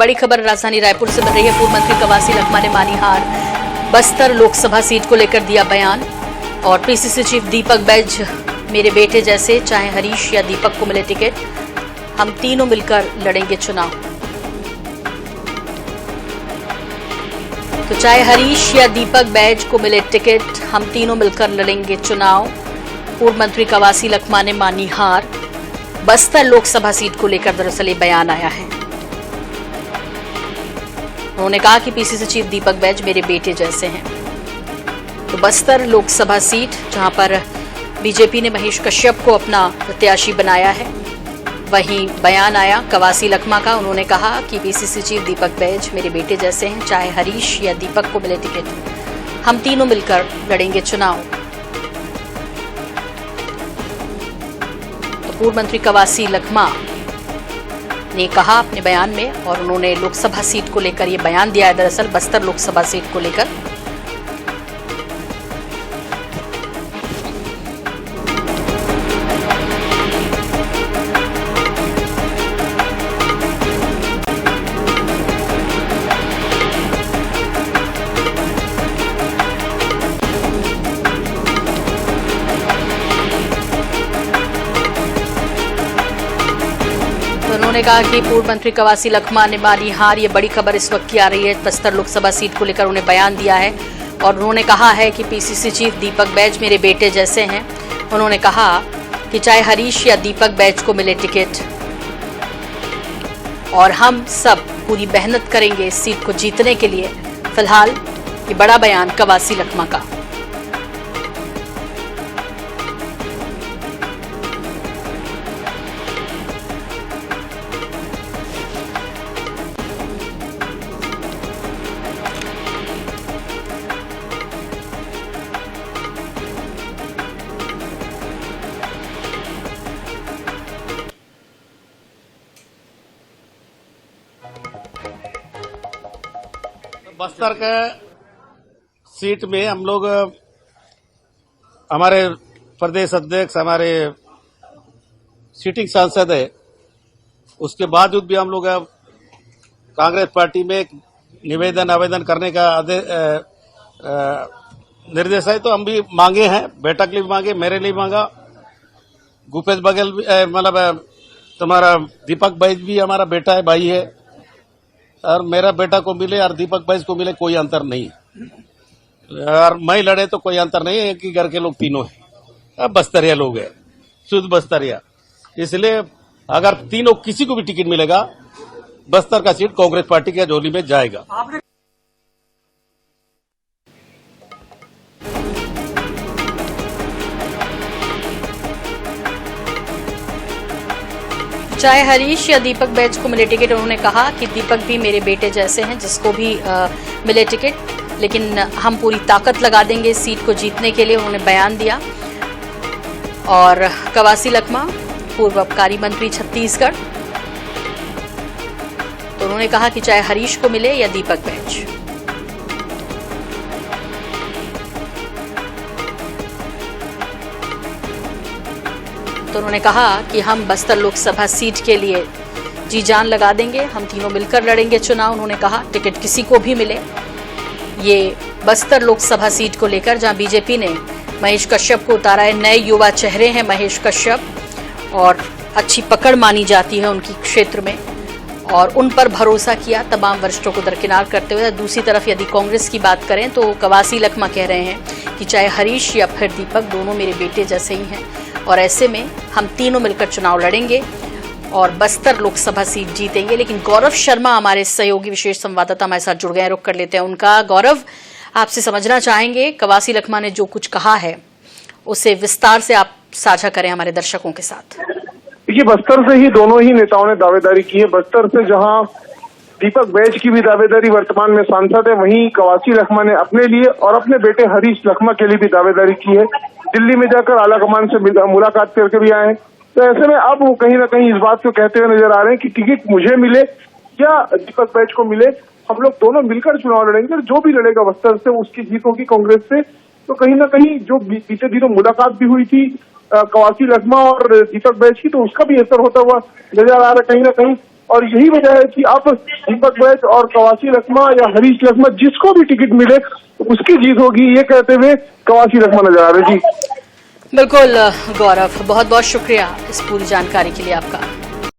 बड़ी खबर राजधानी रायपुर से मिल रही है। पूर्व मंत्री कवासी लखमा ने मानी हार, बस्तर लोकसभा सीट को लेकर दिया बयान। और पीसीसी चीफ दीपक बैज, मेरे बेटे जैसे, चाहे हरीश या दीपक को मिले टिकट, हम तीनों मिलकर लड़ेंगे चुनाव। तो चाहे हरीश या दीपक बैज को मिले टिकट, हम तीनों मिलकर लड़ेंगे चुनाव। पूर्व मंत्री कवासी लखमा ने मानी हार, बस्तर लोकसभा सीट को लेकर दरअसल ये बयान आया है। उन्होंने कहा कि पीसीसी चीफ दीपक बैज मेरे बेटे जैसे हैं। तो बस्तर लोकसभा सीट, जहां पर बीजेपी ने महेश कश्यप को अपना प्रत्याशी बनाया है, वहीं बयान आया कवासी लखमा का। उन्होंने कहा कि पीसीसी चीफ दीपक बैज मेरे बेटे जैसे हैं, चाहे हरीश या दीपक को मिले टिकट, हम तीनों मिलकर लड़ेंगे चुनाव। तो पूर्व मंत्री कवासी लखमा ने कहा अपने बयान में, और उन्होंने लोकसभा सीट को लेकर ये बयान दिया है, दरअसल बस्तर लोकसभा सीट को लेकर। उन्होंने कहा कि पूर्व मंत्री कवासी लखमा ने मानी हार, ये बड़ी खबर इस वक्त की आ रही है। बस्तर लोकसभा सीट को लेकर उन्हें बयान दिया है और उन्होंने कहा है कि पीसीसी चीफ दीपक बैज मेरे बेटे जैसे हैं। उन्होंने कहा कि चाहे हरीश या दीपक बैज को मिले टिकट, और हम सब पूरी मेहनत करेंगे इस सीट को जीतने के लिए। फिलहाल ये बड़ा बयान कवासी लखमा का। बस्तर के सीट में हम लोग, हमारे प्रदेश अध्यक्ष, हमारे सिटिंग सांसद है, उसके बावजूद भी हम लोग कांग्रेस पार्टी में निवेदन आवेदन करने का निर्देश है। तो हम भी मांगे हैं, बेटा के लिए मांगे, मेरे लिए मांगा, भूपेश बघेल मतलब तुम्हारा दीपक बैज भी हमारा बेटा है, भाई है, और मेरा बेटा को मिले और दीपक बैज को मिले, कोई अंतर नहीं। और मैं लड़े तो कोई अंतर नहीं है, एक ही घर के लोग तीनों हैं, बस्तरिया लोग हैं, शुद्ध बस्तरिया। इसलिए अगर तीनों किसी को भी टिकट मिलेगा, बस्तर का सीट कांग्रेस पार्टी के झोली में जाएगा। चाहे हरीश या दीपक बैज को मिले टिकट, उन्होंने कहा कि दीपक भी मेरे बेटे जैसे हैं, जिसको भी मिले टिकट, लेकिन हम पूरी ताकत लगा देंगे इस सीट को जीतने के लिए, उन्होंने बयान दिया। और कवासी लखमा पूर्व आबकारी मंत्री छत्तीसगढ़, तो उन्होंने कहा कि चाहे हरीश को मिले या दीपक बैज, तो उन्होंने कहा कि हम बस्तर लोकसभा सीट के लिए जी जान लगा देंगे, हम तीनों मिलकर लड़ेंगे चुनाव। उन्होंने कहा टिकट किसी को भी मिले। ये बस्तर लोकसभा सीट को लेकर, जहां बीजेपी ने महेश कश्यप को उतारा है, नए युवा चेहरे हैं महेश कश्यप, और अच्छी पकड़ मानी जाती है उनकी क्षेत्र में, और उन पर भरोसा किया तमाम वरिष्ठों को दरकिनार करते हुए। दूसरी तरफ यदि कांग्रेस की बात करें तो कवासी लखमा कह रहे हैं कि चाहे हरीश या फिर दीपक, दोनों मेरे बेटे जैसे ही हैं, और ऐसे में हम तीनों मिलकर चुनाव लड़ेंगे और बस्तर लोकसभा सीट जीतेंगे। लेकिन गौरव शर्मा हमारे सहयोगी विशेष संवाददाता हमारे साथ जुड़ गए हैं, रुक कर लेते हैं उनका। गौरव, आपसे समझना चाहेंगे कवासी लखमा ने जो कुछ कहा है उसे विस्तार से आप साझा करें हमारे दर्शकों के साथ। देखिए, बस्तर से ही दोनों ही नेताओं ने दावेदारी की है। बस्तर से जहां दीपक बैज की भी दावेदारी वर्तमान में सांसद है, वहीं कवासी लखमा ने अपने लिए और अपने बेटे हरीश लखमा के लिए भी दावेदारी की है। दिल्ली में जाकर आलाकमान से मुलाकात करके भी आए हैं। तो ऐसे में अब वो कहीं ना कहीं इस बात को कहते हुए नजर आ रहे हैं कि टिकट मुझे मिले या दीपक बैज को मिले, हम लोग दोनों मिलकर चुनाव लड़ेंगे, और जो भी लड़ेगा बस्तर से उसकी जीत होगी कांग्रेस से। तो कहीं ना कहीं जो बीते दिनों मुलाकात भी हुई थी कवासी लखमा और दीपक बैज की, तो उसका भी असर होता हुआ नजर आ रहा है कहीं ना कहीं। और यही वजह है कि अब दीपक बैज और कवासी लखमा या हरीश लखमा जिसको भी टिकट मिले उसकी जीत होगी, ये कहते हुए कवासी लखमा नजर आ रहे। जी बिल्कुल गौरव, बहुत बहुत शुक्रिया इस पूरी जानकारी के लिए आपका।